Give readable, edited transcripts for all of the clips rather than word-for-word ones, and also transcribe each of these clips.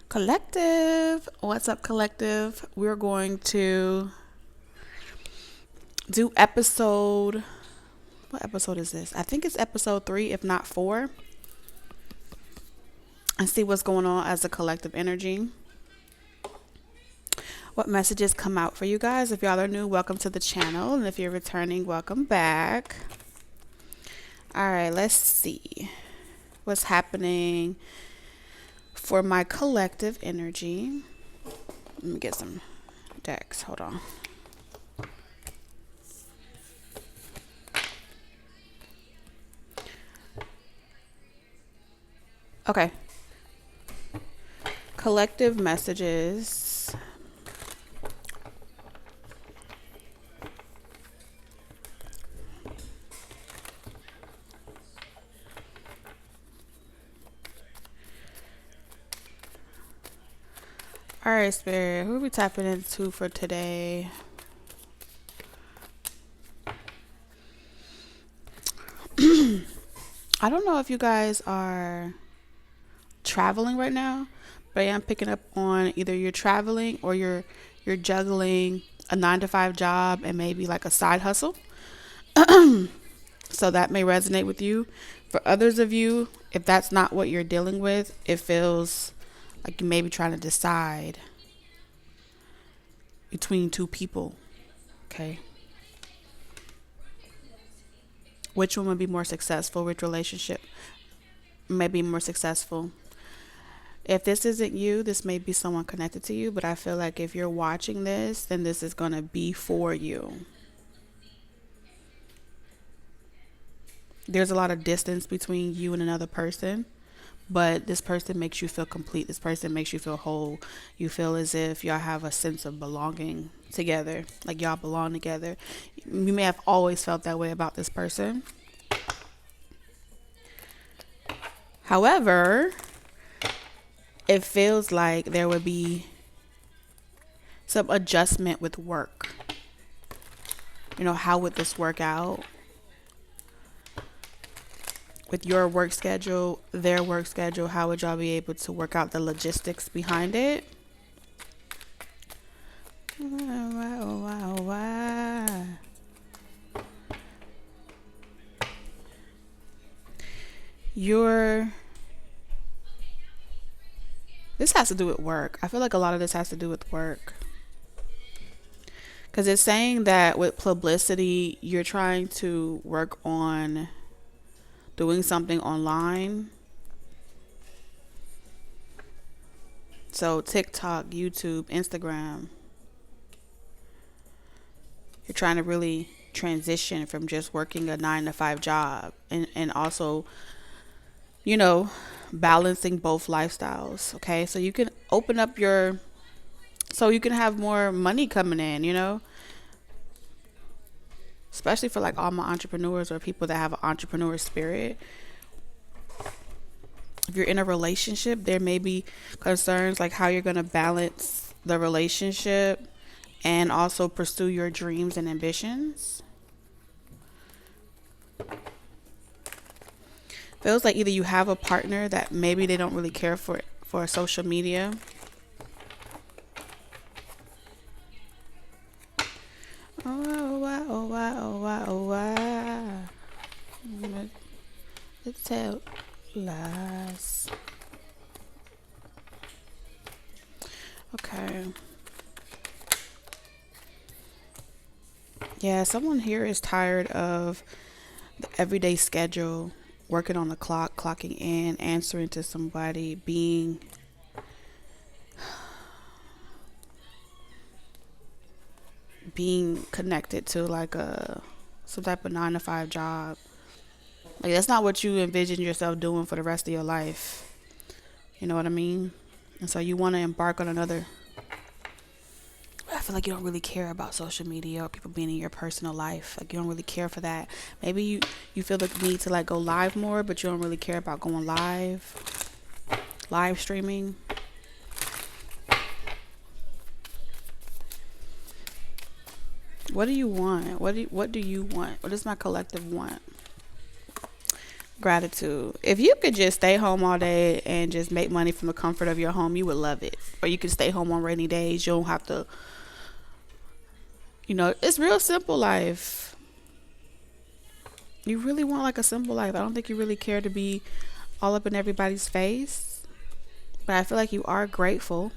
Collective, what's up, collective? We're going to do episode. What episode is this? I think it's episode 3, if not 4, and see what's going on as a collective energy. What messages come out for you guys? If y'all are new, welcome to the channel, and if you're returning, welcome back. All right, let's see what's happening for my collective energy. Let me get some decks. Hold on. Okay. Collective messages. All right, Spirit, who are we tapping into for today? I don't know if you guys are traveling right now, but I am picking up on either you're traveling or you're juggling a 9-to-5 job and maybe like a side hustle. So that may resonate with you. For others of you, if that's not what you're dealing with, it feels like you may be trying to decide between two people. Okay. Which one would be more successful? Which relationship may be more successful? If this isn't you, this may be someone connected to you, but I feel like if you're watching this, then this is going to be for you. There's a lot of distance between you and another person, but this person makes you feel complete. This person makes you feel whole. You feel as if y'all have a sense of belonging together, like y'all belong together. You may have always felt that way about this person. However, it feels like there would be some adjustment with work. You know, how would this work out? With your work schedule, their work schedule, how would y'all be able to work out the logistics behind it? This has to do with work. I feel like a lot of this has to do with work. Because it's saying that with publicity, you're trying to work on doing something online. So TikTok, YouTube, Instagram. You're trying to really transition from just working a 9-to-5 job and also, you know, balancing both lifestyles. Okay. So you can open up so you can have more money coming in, you know, especially for like all my entrepreneurs or people that have an entrepreneur spirit. If you're in a relationship, there may be concerns like how you're going to balance the relationship and also pursue your dreams and ambitions. Feels like either you have a partner that maybe they don't really care for social media. Oh, wow, oh, wow, oh, wow, oh, wow. Let's tell lies. Okay. Yeah, someone here is tired of the everyday schedule, working on the clock, clocking in, answering to somebody, being connected to like some type of 9-to-5 job. Like that's not what you envision yourself doing for the rest of your life. You know what I mean? And so you want to embark on another. I feel like you don't really care about social media or people being in your personal life. Like you don't really care for that. Maybe you feel the need to like go live more, but you don't really care about going live streaming. What do you want? What do you want? What does my collective want? Gratitude. If you could just stay home all day and just make money from the comfort of your home, you would love it. Or you could stay home on rainy days. You don't have to, it's real simple life. You really want like a simple life. I don't think you really care to be all up in everybody's face. But I feel like you are grateful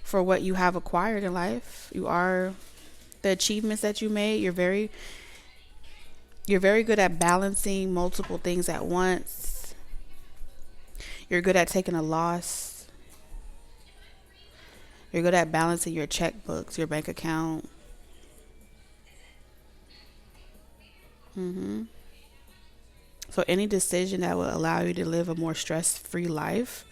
for what you have acquired in life. You are the achievements that you made. You're very good at balancing multiple things at once. You're good at taking a loss. You're good at balancing your checkbooks, your bank account. So any decision that will allow you to live a more stress-free life,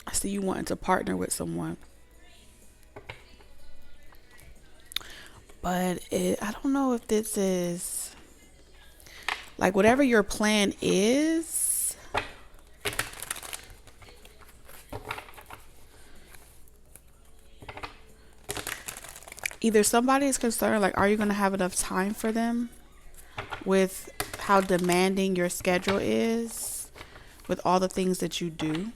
I see you wanting to partner with someone. But I don't know if this is like whatever your plan is. Either somebody is concerned, like, are you going to have enough time for them with how demanding your schedule is, with all the things that you do,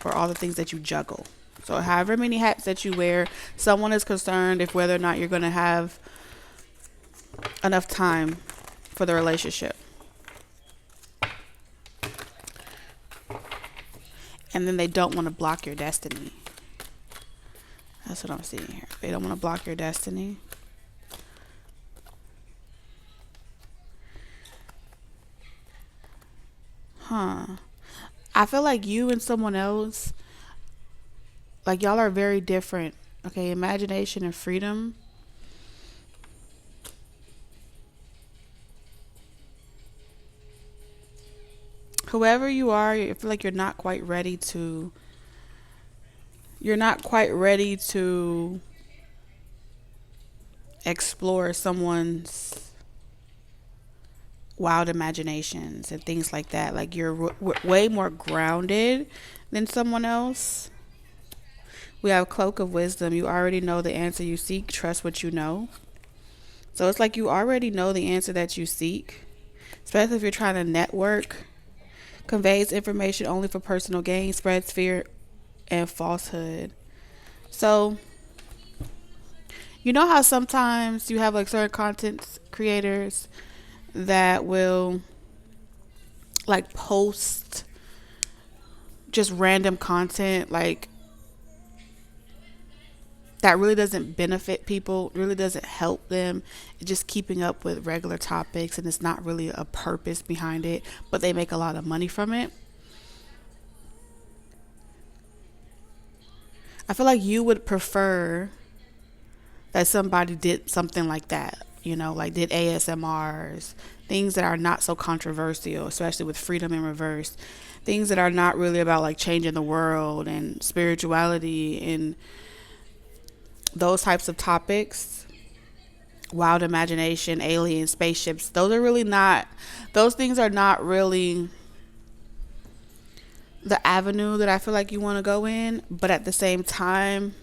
or all the things that you juggle. So however many hats that you wear, someone is concerned if whether or not you're going to have enough time for the relationship. And then they don't want to block your destiny. That's what I'm seeing here. They don't want to block your destiny. I feel like you and someone else, like y'all are very different. Okay, imagination and freedom. Whoever you are, I feel like you're not quite ready to explore someone's wild imaginations and things like that. Like you're way more grounded than someone else. We have cloak of wisdom. You already know the answer you seek. Trust what you know. So it's like you already know the answer that you seek, especially if you're trying to network. Conveys information only for personal gain, spreads fear and falsehood. So, you know how sometimes you have like certain content creators that will like post just random content like that really doesn't benefit people, really doesn't help them. It's just keeping up with regular topics and it's not really a purpose behind it, but they make a lot of money from it. I feel like you would prefer that somebody did something like that, like did ASMRs, things that are not so controversial, especially with freedom in reverse, things that are not really about like changing the world and spirituality and those types of topics. Wild imagination, aliens, spaceships, those things are not really the avenue that I feel like you want to go in, but at the same time,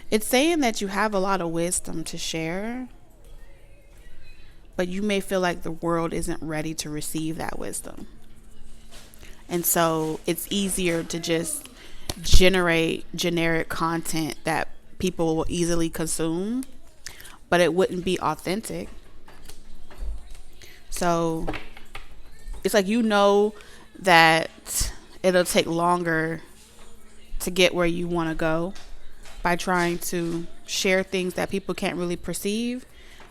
it's saying that you have a lot of wisdom to share, but you may feel like the world isn't ready to receive that wisdom. And so it's easier to just generate generic content that people will easily consume, but it wouldn't be authentic. So it's like that it'll take longer to get where you want to go by trying to share things that people can't really perceive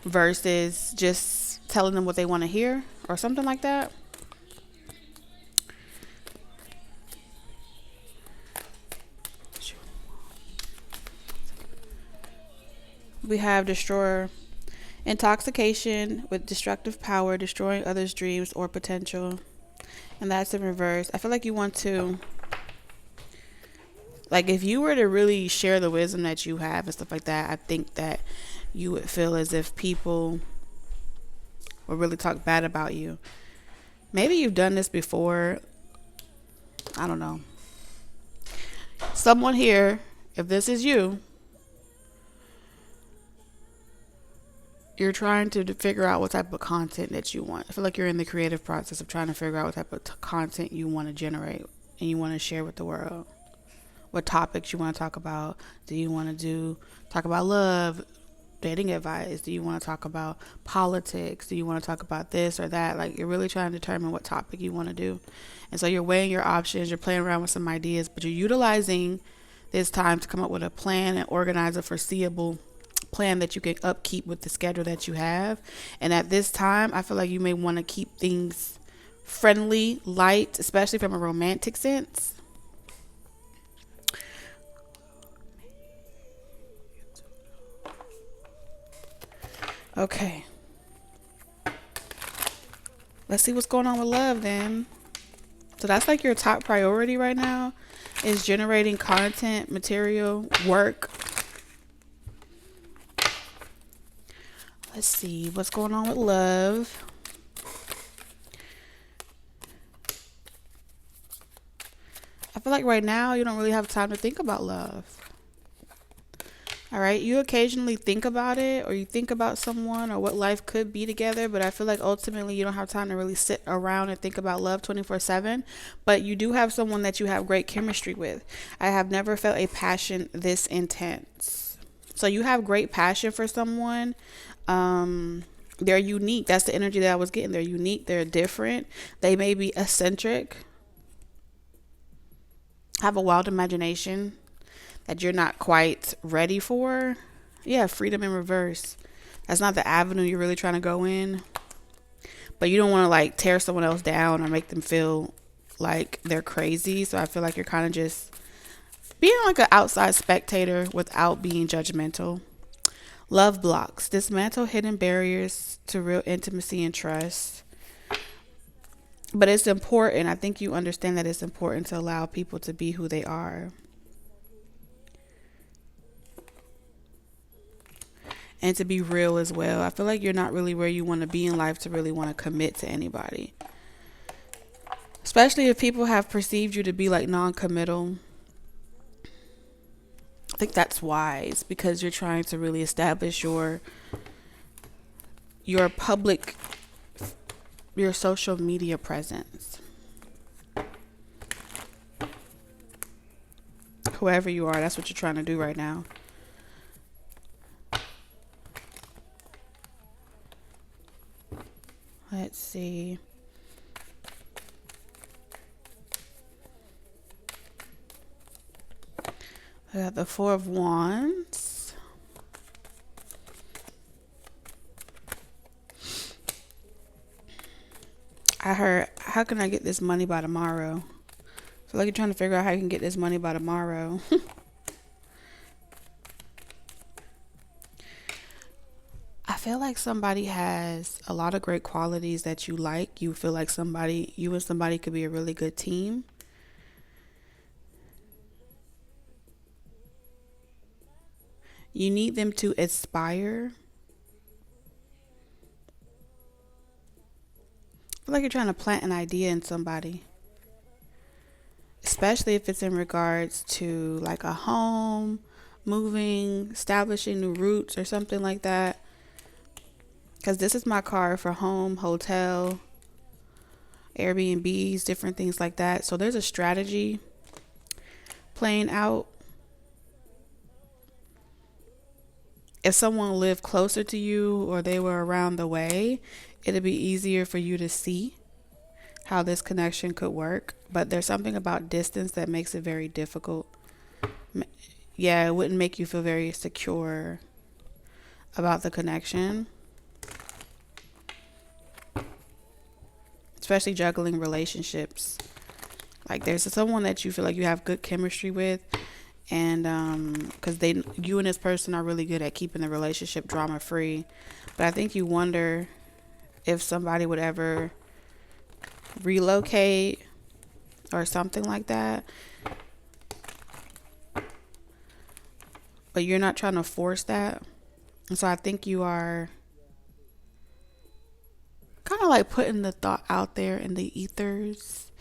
versus just telling them what they want to hear or something like that. We have destroyer, intoxication with destructive power, destroying others' dreams or potential. And that's in reverse. I feel like you want to, like if you were to really share the wisdom that you have and stuff like that, I think that you would feel as if people will really talk bad about you. Maybe you've done this before. I don't know. Someone here, if this is you, you're trying to figure out what type of content that you want. I feel like you're in the creative process of trying to figure out what type of content you want to generate and you want to share with the world. What topics you want to talk about. Do you want to talk about love, dating advice? Do you want to talk about politics? Do you want to talk about this or that? Like, you're really trying to determine what topic you want to do. And so you're weighing your options, you're playing around with some ideas, but you're utilizing this time to come up with a plan and organize a foreseeable plan that you can upkeep with the schedule that you have. And at this time, I feel like you may want to keep things friendly, light, especially from a romantic sense. Okay. Let's see what's going on with love then. So that's like your top priority right now, is generating content, material, work. Let's see what's going on with love. I feel like right now you don't really have time to think about love. All right, you occasionally think about it, or you think about someone or what life could be together, but I feel like ultimately you don't have time to really sit around and think about love 24/7. But you do have someone that you have great chemistry with. I have never felt a passion this intense. So you have great passion for someone. They're unique. That's the energy that I was getting. They're unique. They're different. They may be eccentric, have a wild imagination that you're not quite ready for. Yeah, freedom in reverse. That's not the avenue you're really trying to go in. But you don't want to like tear someone else down or make them feel like they're crazy. So I feel like you're kind of just being like an outside spectator without being judgmental. Love blocks. Dismantle hidden barriers to real intimacy and trust. But it's important. I think you understand that it's important to allow people to be who they are. And to be real as well. I feel like you're not really where you want to be in life to really want to commit to anybody. Especially if people have perceived you to be like non-committal. I think that's wise, because you're trying to really establish your public, your social media presence. Whoever you are, that's what you're trying to do right now. Let's see. I got the Four of Wands. I heard, how can I get this money by tomorrow? So like you're trying to figure out how you can get this money by tomorrow. I feel like somebody has a lot of great qualities that you like. You feel like you and somebody could be a really good team. You need them to aspire. I feel like you're trying to plant an idea in somebody. Especially if it's in regards to like a home, moving, establishing new roots or something like that. Because this is my card for home, hotel, Airbnbs, different things like that. So there's a strategy playing out. If someone lived closer to you or they were around the way, it'd be easier for you to see how this connection could work. But there's something about distance that makes it very difficult. Yeah, it wouldn't make you feel very secure about the connection. Especially juggling relationships. Like there's someone that you feel like you have good chemistry with, and because you and this person are really good at keeping the relationship drama free. But I think you wonder if somebody would ever relocate or something like that. But you're not trying to force that. And so I think you are kind of like putting the thought out there in the ethers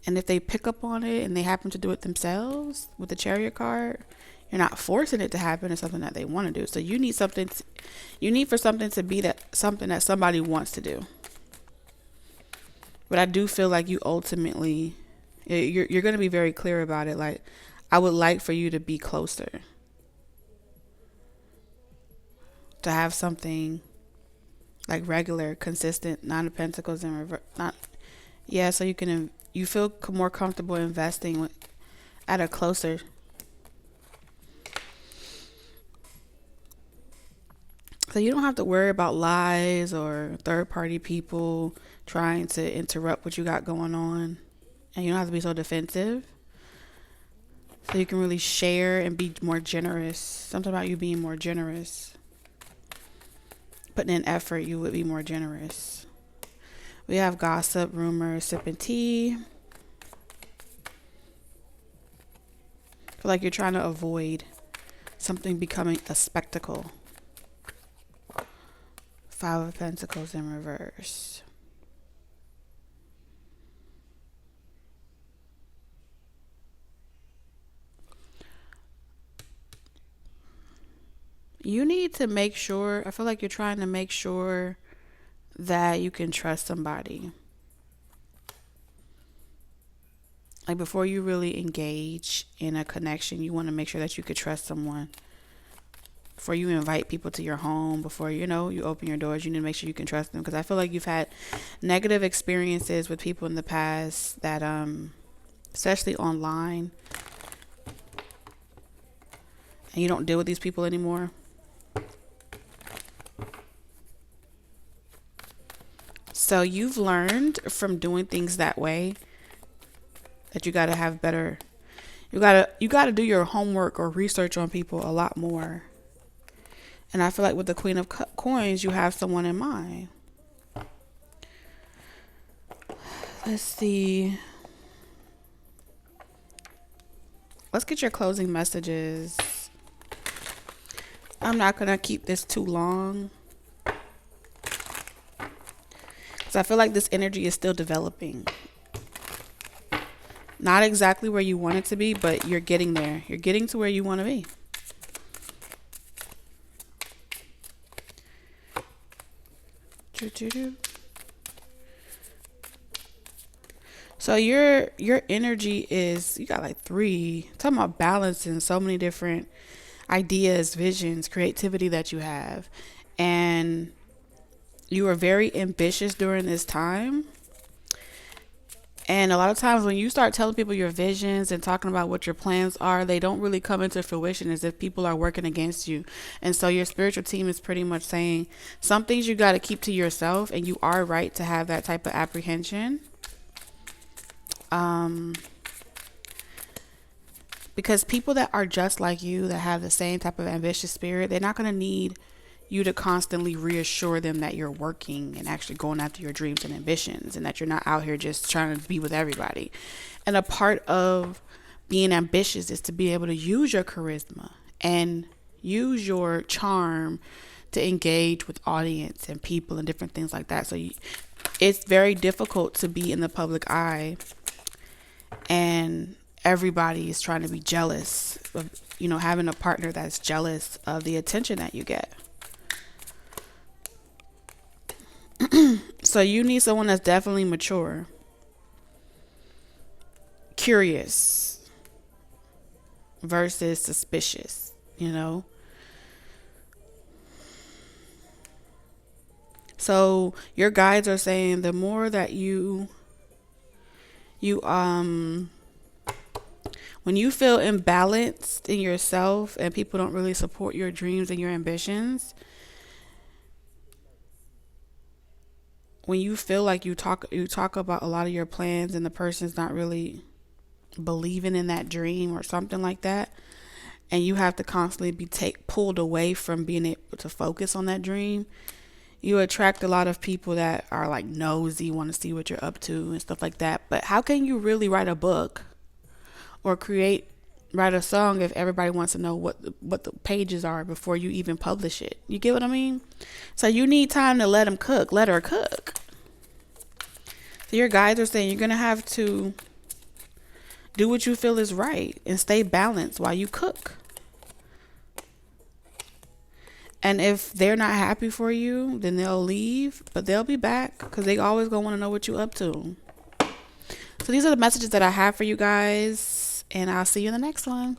And if they pick up on it and they happen to do it themselves with the Chariot card, you're not forcing it to happen. It's something that they want to do. So you need something. You need for something to be something that somebody wants to do. But I do feel like you ultimately, you're going to be very clear about it. Like, I would like for you to be closer, to have something like regular, consistent, Nine of Pentacles in reverse. So you feel more comfortable investing at a closer. So you don't have to worry about lies or third party people trying to interrupt what you got going on. And you don't have to be so defensive. So you can really share and be more generous. Something about you being more generous. Putting in effort, you would be more generous. We have gossip, rumors, sipping tea. I feel like you're trying to avoid something becoming a spectacle. Five of Pentacles in reverse. You need to make sure, I feel like you're trying to make sure that you can trust somebody. Like before you really engage in a connection, you want to make sure that you could trust someone. Before you invite people to your home, before you open your doors, you need to make sure you can trust them. Because I feel like you've had negative experiences with people in the past that, especially online, and you don't deal with these people anymore. So you've learned from doing things that way that you got to have better. You got to do your homework or research on people a lot more. And I feel like with the Queen of Coins, you have someone in mind. Let's see. Let's get your closing messages. I'm not going to keep this too long, because I feel like this energy is still developing. Not exactly where you want it to be, but you're getting there. You're getting to where you want to be. So your energy is, you got like 3, talking about balance and so many different ideas, visions, creativity that you have. And you are very ambitious during this time. And a lot of times when you start telling people your visions and talking about what your plans are, they don't really come into fruition, as if people are working against you. And so your spiritual team is pretty much saying some things you got to keep to yourself, and you are right to have that type of apprehension. Because people that are just like you, that have the same type of ambitious spirit, they're not going to need you to constantly reassure them that you're working and actually going after your dreams and ambitions, and that you're not out here just trying to be with everybody. And a part of being ambitious is to be able to use your charisma and use your charm to engage with audience and people and different things like that. So it's very difficult to be in the public eye and everybody is trying to be jealous of, having a partner that's jealous of the attention that you get. So you need someone that's definitely mature, curious versus suspicious, So your guides are saying the more that you when you feel imbalanced in yourself and people don't really support your dreams and your ambitions, when you feel like you talk about a lot of your plans and the person's not really believing in that dream or something like that, and you have to constantly be pulled away from being able to focus on that dream, you attract a lot of people that are like nosy, want to see what you're up to and stuff like that. But how can you really write a book or write a song if everybody wants to know what the pages are before you even publish it? You get what I mean? So you need time to let her cook. So your guides are saying you're going to have to Do what you feel is right and stay balanced while you cook. And if they're not happy for you, then they'll leave, but they'll be back because they always gonna want to know what you up to. So these are the messages that I have for you guys, and I'll see you in the next one.